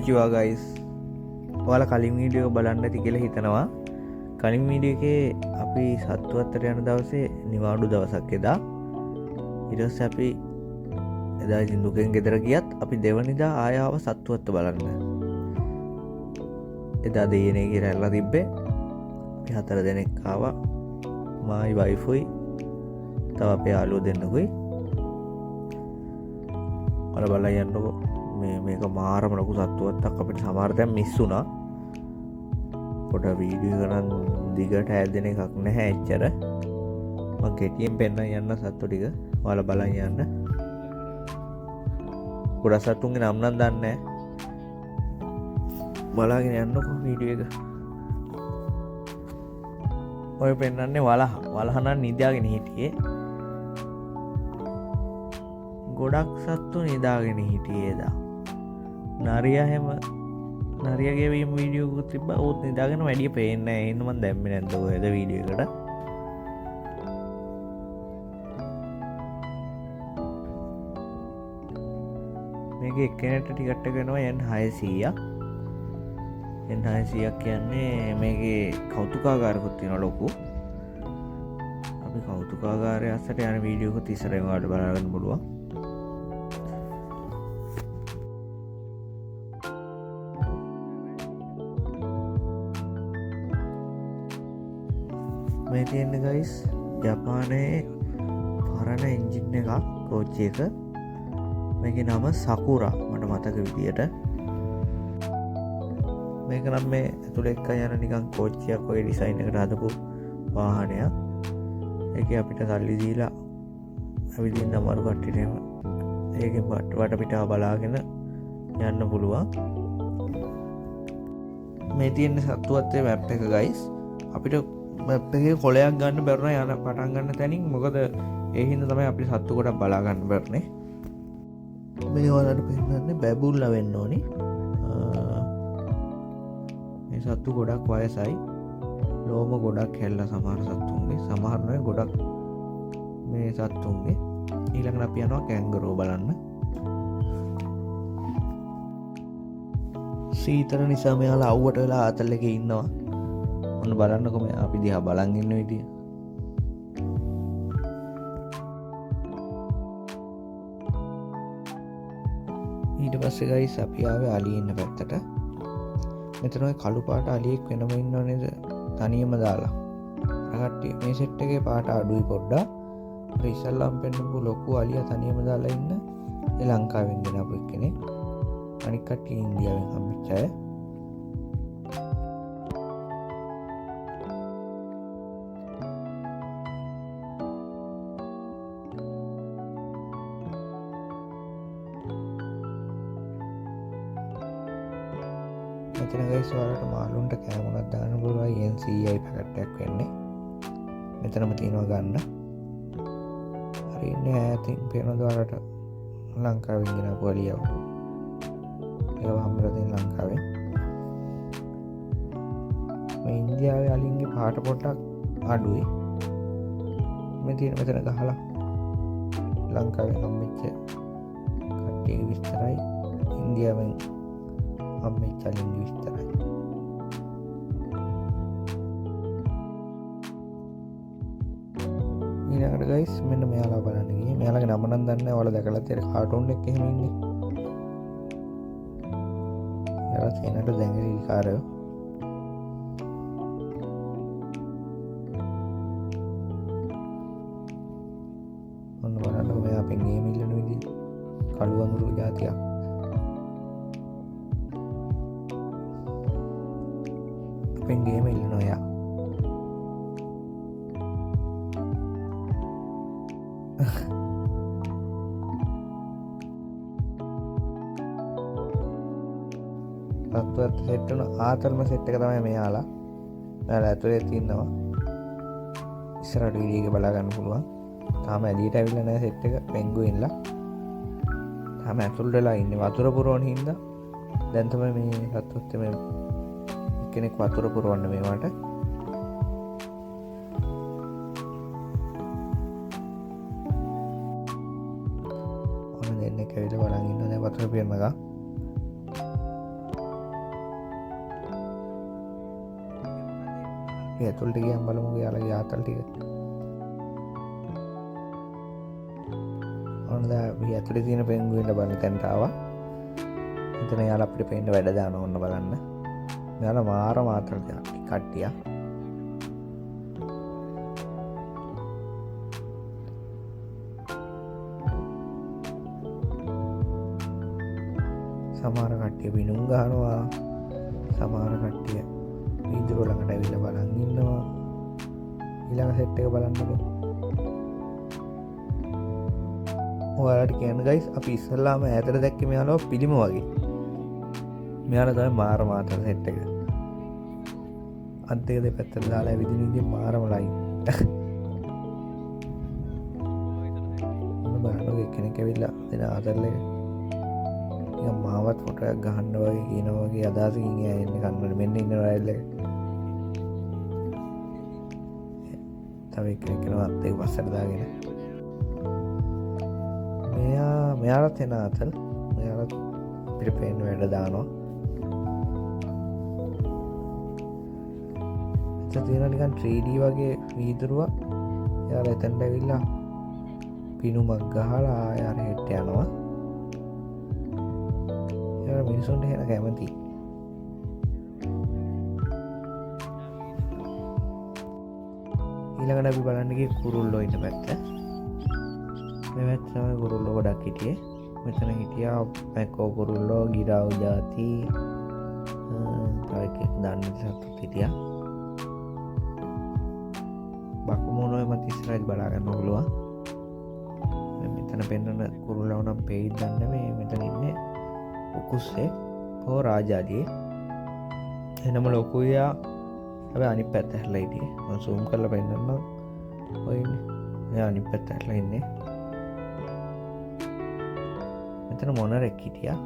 කොනිච්චිවා guys. ඔයාලා කලින් video බලන්න ඇති කියලා හිතනවා. කලින් වීඩියෝ එකේ අපි සත්තු අත්තට යන දවසේ නිවාඩු දවසක් එදා. ඊට පස්සේ අපි එදා ඉතින් දුකෙන් ගෙදර ගියත් අපි දෙවනිදා ආය ආව සත්තු අත්ත බලන්න. එදා දෙයනේ කියලා ඇල්ලලා තිබ්බේ. අපි 4 දෙනෙක් ආවා. මායි වයිෆුයි තව අපේ යාළුවෝ දෙන්නෙකුයි. ඔයාලා බලලා යන්නකෝ. මේක මාරම ලොකු සත්තුවත්තක් අපිට සමහර දැන් මිස් වුණා. පොඩ වීඩියෝ එක නම් දිගට හැදෙන එකක් නැහැ එච්චර. මම කෙටියෙන් පෙන්නන්න යන්න සත්තු ටික. ඔයාලා බලන් යන්න. ගොඩක් සත්තුන්ගේ නම් නම් දන්නේ නැහැ. බලාගෙන යන්නකෝ වීඩියෝ එක. ඔය පෙන්නන්නේ වලහ නම් නිදාගෙන හිටියේ. ගොඩක් සත්තු නිදාගෙන හිටියේ එදා. නරියගේ වීඩියෝ තිබ්බ උත් නිදාගෙන වැඩිය පේන්නේ නැහැ. එහෙනම් මම දැම්මේ නැද්ද ඔයද වීඩියෝ එකට. මේකේ එක්කෙනෙක්ට ටිකට් එක වෙනවා N600ක්. N600ක් කියන්නේ මේකේ කෞතුකාගාරකුත් තියෙනවා ලොකු. අපි කෞතුකාගාරය අස්සට යන වීඩියෝ එකත් ඉස්සරහින් ඔයාලට බලන්න පුළුවන්. මේ තියෙන්නේ ගයිස් ජපානයේ පරණ එන්ජින් එකක් කෝච්චි එක. මේකේ නම සකුරා මට මතක විදියට. මේක නම් මේ ඇතුළේ එක්ක යන නිකන් කෝච්චියක් වගේ ඩිසයින් එකකට හදපු වාහනයක්. ඒකේ අපිට සල්ලි දීලා ඇවිදින්න අමාරු කට්ටියට ඒකෙන් වටපිටාව බලාගෙන යන්න පුළුවන්. මේ තියෙන්නේ සත්තුවත්තේ මැප් එක ගයිස්. අපිට මැප් එකේ කොලයක් ගන්න බැරුණා යන පටන් ගන්න තැනින්. මොකද ඒ හින්දා තමයි අපි සත්තු ගොඩක් බලා ගන්න බැරුනේ. මේ වලට පෙන්නන්නේ බැබුල්ලා වෙන්න ඕනි. මේ සත්තු ගොඩක් වයසයි. ලෝම ගොඩක් හැල්ලා සමහර සත්තුන්ගේ. සමහර නෑ ගොඩක් මේ සත්තුන්ගේ. ඊළඟට අපි යනවා කැංගරෝ බලන්න. සීතල නිසා මෙයාලා අවුවට වෙලා ආතල් එකේ ඉන්නවා. ඔන්න බලන්නකො මේ අපි දිහා බලන් ඉන්න විදිය. ඊට පස්සේ ගයිස් අපි ආවේ අලිය ඉන්න පැත්තට. මෙතන ඔය කළු පාට අලියෙක් වෙනම ඉන්නව නේද? තනියම දාලා. අර කට්ටිය මේ සෙට් එකේ පාට අඩුයි පොඩ්ඩක්. අර ඉස්සල්ලාම් පෙන්නපු ලොකු අලියා තනියම දාලා ඉන්න. ඒ ලංකාවෙන් ගෙනාපු එක්කෙනෙක්. අනික කට්ටිය ඉන්දියාවෙන් හම්බෙච්ච අය. මෙතන ගයිස් ඔයාලට මාළුන්ට කෑමක් දාන්න පුළුවන්. NCI පැකට් එකක් වෙන්නේ. මෙතනම තියෙනවා ගන්න. හරි ඉන්නේ ඈතින් පේනවද ඔයාලට ලංකාවෙන් ගෙනාපු අලියව. ඒව හම්බෙලා තියෙන ලංකාවේ. මේ ඉන්දියාවේ අලින්ගේ පාට පොඩ්ඩක් අඩුයි. මෙතන ගහලා ලංකාවේ හම්බෙච්ච කට්ටියගේ විස්තරයි ඉන්දියාවෙන් අම්මේ චලින්ග විස්තරයි. ඊළඟට ගයිස් මෙන්න මෙයාලා බලන්න ගියේ. මෙයාලගේ නම නම් දන්නේ නැහැ. ඔයාලා දැකලා තියෙන කාටුන් එකක් එහෙම ඉන්නේ. එයාලා සේනට දැඟලි කාරයෝ. ඔන්න බලන්නකො මෙයා අපෙන් ගේම් ඉල්ලන විදිය. කළු අඳුරු జాතියක්. ගේම ඉල්ලනවා යා. සත්තුවත් සෙට් වෙන ආතල්ම සෙට් එක තමයි මෙයාලා. මෙයාලා ඇතුලේ තියෙනවා. ඉස්සරහට වීඩියෝ එක බලා ගන්න පුළුවන්. තාම එළියට ඇවිල්ලා නැහැ සෙට් එක පෙන්ගුයින්ලා. තාම ඇතුළට වෙලා ඉන්නේ වතුර පුරවන හින්දා. දැන් තමයි මේ සත්තුවත් මේ කෙනෙක් වතුර පුරවන්න මේවට. ඔන්න දෙන්නෙක් ඇවිල්ලා බලන් ඉන්නවා දැන් වතුර පිරනකම්. ඇතුළට ගියම් බලමු යාලගේ ආතල් ටික. ඔන්න ඇතුළේ තියෙන පෙන්ගුවෙන්ට බලන්න තැනට ආවා. එතන යාලා අපිට පේන්න වැඩ දානවා ඔන්න බලන්න. යාලා මාර ආතල් කට්ටිය. සමහර කට්ටිය බිනුම් ගහනවා. සමහර කට්ටිය වීදුරුව ළඟට ඇවිල්ලා බලන් ඉන්නවා. ඊළඟ සෙට් එක බලන්නකෝ. ඔයාලට කියන්න ගයිස් අපි ඉස්සල්ලාම ඈතට දැක්කේ මෙයාලව පිළිම වගේ. මෙයාලා තමයි මාර මාතර සෙට් එක. අත් දෙක දෙපැත්තට දාලා ඇවිදින විදිහ මාරම ලයින්. මොන බලන්නකෝ එක්කෙනෙක් ඇවිල්ලා දෙන ආතල් එක. නිකන් මාවත් ෆොටෝ එකක් ගහන්න වගේ කියනවා වගේ අදහසකින් එයා එන්නේ කන්නට මෙන්න ඉන්න රයිල් එක. තව එක්කෙනෙක් කෙනා අත් දෙක පස්සට දාගෙන. මෙයාලත් එන ආතල්. මෙයාලත් අපිට පේන්න වැඩ දානවා. තියෙන නිකන් 3D වගේ වීදුරුවක්. එයාලා එතනට ඇවිල්ලා පිනුමක් ගහලා ආය අර හෙට යනවා. එයාලා මිනිසුන්ට එන කැමති. ඊළඟට අපි බලන්න ගියේ කුරුල්ලෝ ඉන්න පැත්ත. මේ පැත්ත තමයි කුරුල්ලෝ ගොඩක් හිටියේ. මෙතන හිටියා පැකෝ කුරුල්ලෝ, ගිරාව් ಜಾති, තව එකෙක් දන්න සතුත් හිටියා. බකුමෝනොය මත ඉස්සරහට බලා ගන්න පුළුවන්. මෙතන පෙන්නන කුරුල්ලව නම් පෙයිද දන්නේ මේ මෙතන ඉන්නේ උකුස්සේ හෝ රාජාලියේ. එනම ලොකුයා හැබැයි අනිත් පැත්ත හැරලා ඉන්නේ. මම zoom කරලා පෙන්නන්නම්. ඔය ඉන්නේ. එයා අනිත් පැත්ත හැරලා ඉන්නේ. මෙතන මොනරෙක් හිටියා.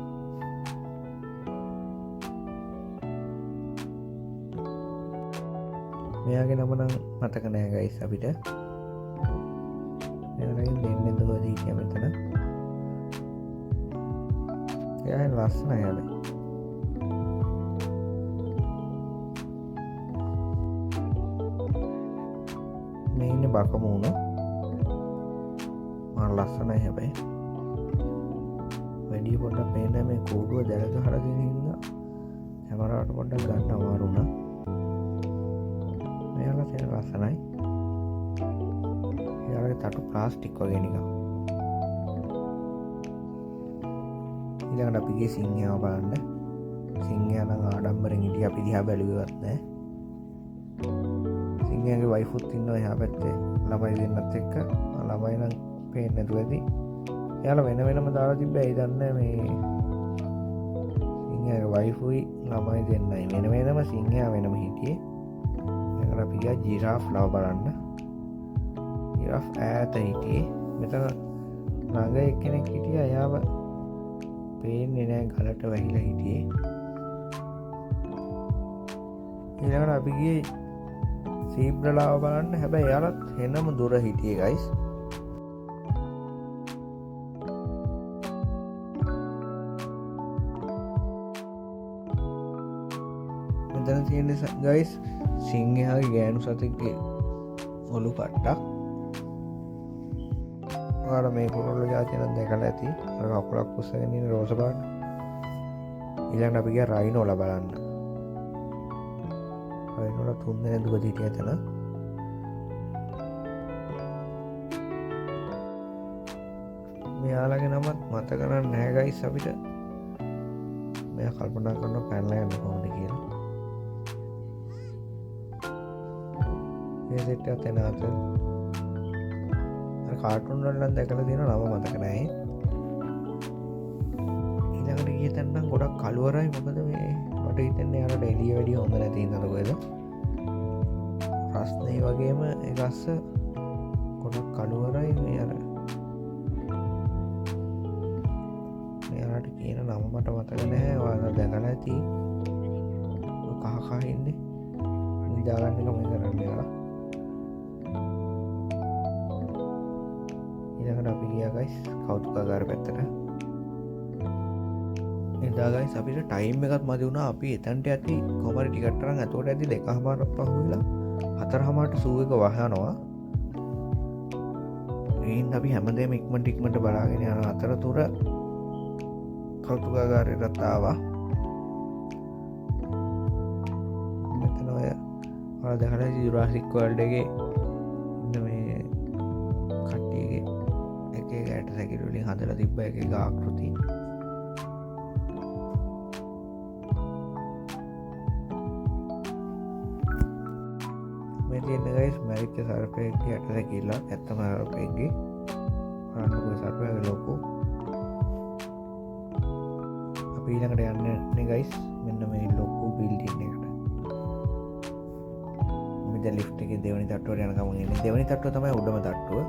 මෙයාගේ නම නම් මතක නෑ ගයිස් අපිට. මෙයාගෙන් දෙන්නේ දුවද හිටියා මෙතන. එයා ලස්සනයි හැබැයි. මේ ඉන්නේ බකමූණ. මාර ලස්සනයි හැබැයි. වැඩි පොඩ්ඩක් පේන්න මේ කූඩුව දැල ගහලා තියෙන හින්දා කැමරාවට පොඩ්ඩක් ගන්න අමාරු වුණා. මෙයාලා තියෙන ලස්සනයි. එයාලගේ තටු ප්ලාස්ටික් වගේ නිකන්. ඊළඟට අපි ගියේ සිංහයාව බලන්න. සිංහයා නම් ආඩම්බරෙන් හිටියා අපි දිහා බැලුවේවත් නෑ. සිංහයාගේ වයිෆුත් ඉන්නවා එහා පැත්තේ ළමයි දෙන්නත් එක්ක. ළමයි නම් පේන්නේ නැතුව ඇති. එයාලා වෙන වෙනම දාලා තිබ්බේ ඇයි දන්නේ මේ සිංහයාගේ වයිෆුයි ළමයි දෙන්නයි වෙන වෙනම සිංහයා වෙනම හිටියේ. එතන අපි ගියා ජිරාෆ් ලව බලන්න. ජිරාෆ් ඈත හිටියේ. මෙතන ළඟ එක්කෙනෙක් හිටියා. එයාව පේන්නේ නෑ ගලට වැහිලා හිටියේ. ඊළඟට අපි ගියේ සීබ්‍රා ලව බලන්න. හැබැයි එයාලත් එනම දුර හිටියේ ගයිස්. මෙතන තියෙන ගයිස් සිංහයාගේ ගෑනු සතෙක්ගේ ඔලු කට්ටක්. ඔයාලා මේ කුරුල්ල ජාතිය නම් දැකලා ඇති. අර කකුලක් උස්සගෙන ඉන්න රෝස පාට. ඊළඟට අපි ගියා රයිනෝලා බලන්න. රයිනෝලා 3 දෙනෙක් දුවද හිටිය එතන. මෙයාලගේ නමත් මතක නැහැ ගයිස් අපිට. මෙයා කල්පනා කරනවා පැනලා යන්න කොහොමද කියලා. මේ සෙට් එකත් එන අතර අර කාටුන් වල නම් දැකලා තියෙනවා නම මතක නැහැ. ඊළඟට ගිය තැන නම් ගොඩක් කළුවරයි. මොකද මේ මට හිතෙන්නේ යාළුවට එළිය වැඩි හොඳ නැති හින්දාද කොහෙද. රස්නේ වගේම ඒ ගස්ස ගොඩක් කළුවරයි. මේ අර මෙයාට කියන නම මට මතක නැහැ. ඔයාලා දැකලා ඇති. කහ කහ ඉන්නේ. නිදාගන්න එක මේ කරන්නේ යාලා. ඊළඟට අපි ගියා ගයිස් කෞතුකාගාර පැත්තට. එදා ගයිස් අපිට ටයිම් එකක් මදි වුණා. අපි එතනට යති කොහමද ටිකට් අරන් එතකොට ඇති 2:00ක් පහුවෙලා. 4:00ට සූ එක වහනවා. ඒහින්ද අපි හැමදේම ඉක්මනට බලාගෙන යන අතරතුර කෞතුකාගාරයටත් ආවා. මෙතන ඔය ඔයාලා දැකලා ජුරාසික් වර්ල්ඩ් එකේ ඉන්න මේ කට්ටියගේ එක ඇට සැකිලි වලින් හදලා තිබ්බ එක ආකෘති. මේ තියෙන ගයිස් මැරිච්ච සර්පයෙක්ගේ ඇට සැකිල්ල. ඇත්තම සර්පයෙක්ගේ අරන්නකෝ සර්පයාගේ ලොකු. අපි ඊළඟට යන්නේ ගයිස් මෙන්න මේ ලොකු බිල්ඩින් එකට. මේ ලිෆ්ට් එකේ දෙවෙනි තට්ටුවට යන ගමන් ඉන්නේ. දෙවෙනි තට්ටුව තමයි උඩම තට්ටුව.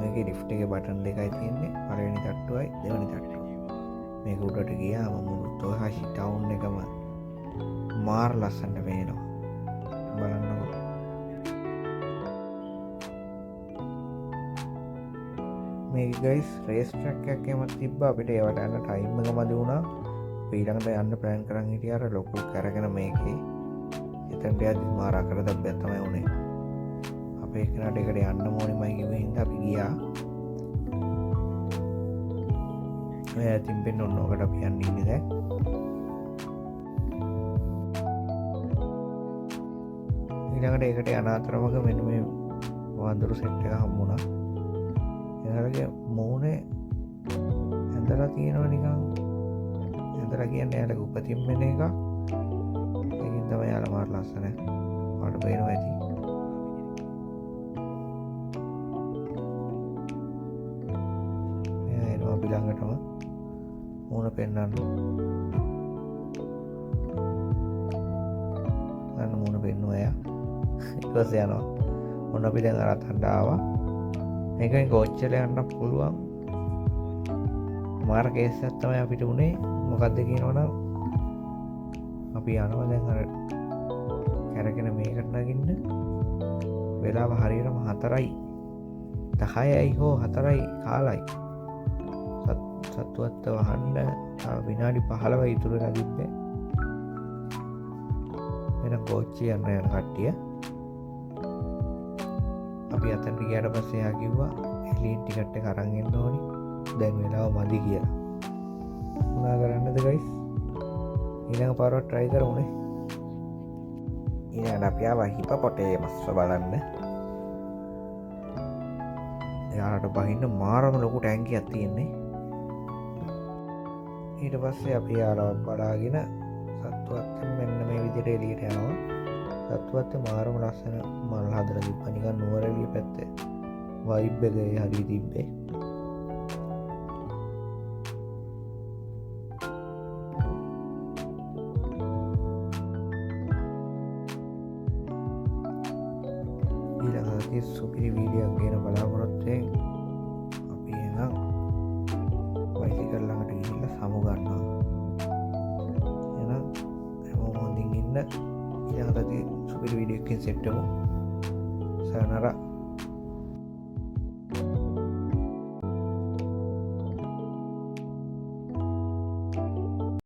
මේකේ ලිෆ්ට් එකේ බටන් දෙකයි තියෙන්නේ. පළවෙනි තට්ටුවයි දෙවෙනි තට්ටුව. මේක උඩට ගියාම මුළු තෝහාෂි ටවුන් එකම මාර ලස්සනට පේනවා. බලන්නකෝ. මේක ගයිස් රේස් ට්‍රැක් එකක් එමත් තිබ්බා. අපිට ඒවට යන්න ටයිම් එක මදි වුණා. අපි ඊළඟට යන්න ප්ලෑන් කරන් හිටියා අර ලොකු කරගෙන මේකේ. එතනට යද්දි මාර අකරදැබ්බයක් තමයි උනේ. අපේ කෙනාට ඒකට යන්න ඕනෙමයි කිව්ව හින්දා අපි ගියා. ඔය ඇතින් පෙන්න ඔන්න ඔකට අපි යන්න ඉන්නේ දැන්. ඊළඟට ඒකට යන අතරමඟ මෙන්න මේ වඳුරු සෙට් එක හම්බුණා. එයාලගේ මූණේ ඇඳලා තියෙනවා නිකන්. ඇඳලා කියන්නේ එයාලගේ උපතින් වෙන එක. ඒකින් තමයි එයාලා මාර ලස්සන. ඔයාලට පේනවා ඇති. එයා එනවා අපි ළඟටම මූණ පෙන්නන්න. අන්න මූණ පෙන්නුවා එයා. ඊට පස්සේ යනවා. මොන අපි දැන් අරත් හඬ ආවා. මේකෙන් කෝච්චියට යන්න පුළුවන්. මාර කේස් එකක් තමයි අපිට උනේ. මොකද්ද කියනවනම් අපි යනවා දැන් අර කැරගෙන මේකට නගින්න. වෙලාව හරියටම 4යි 10යි හෝ 4යි කාලයි. සත්තුවත් වහන්න විනාඩි 15යි ඉතුරු වෙලා තිබ්බේ. වෙන කෝච්චිය යන කට්ටිය අපි අතන්ට ගියාට පස්සේ එයා කිව්වා එලියෙන් ටිකට් එක අරන් එන්න ඕනි. දැන් වෙලාව මදි කියලා. මොනා කරන්නද ගයිස්? ඊළඟ පාරවත් try කරමුනේ. ඊළඟට අපි ආවා හිපපොටේමස් බලන්න. එයාට බහින්න මාරම ලොකු ටැංකියක් තියෙන්නේ. ඊට පස්සේ අපි යාළුවා බලාගෙන සත්තුවත් මෙන්න මේ විදිහට එළියට යනවා. සත්තුවත් මාරම ලස්සන මල් හදලා තිබ්බා. නිකන් නුවරඑළිය පැත්තේ වයිබ් එක හරිය තිබ්බේ. ඊළඟට සුපිරි වීඩියෝක් ගෙන බලාපොරොත්තු වෙන අපි එනම් බයිසිකල් ළඟට ගිහිල්ලා සමු ගන්නවා. එහෙනම් හැමෝම හොඳින් ඉන්න. ඊළඟට සුපිරි වීඩියෝ එකකින් සෙට් වෙමු. sayonara.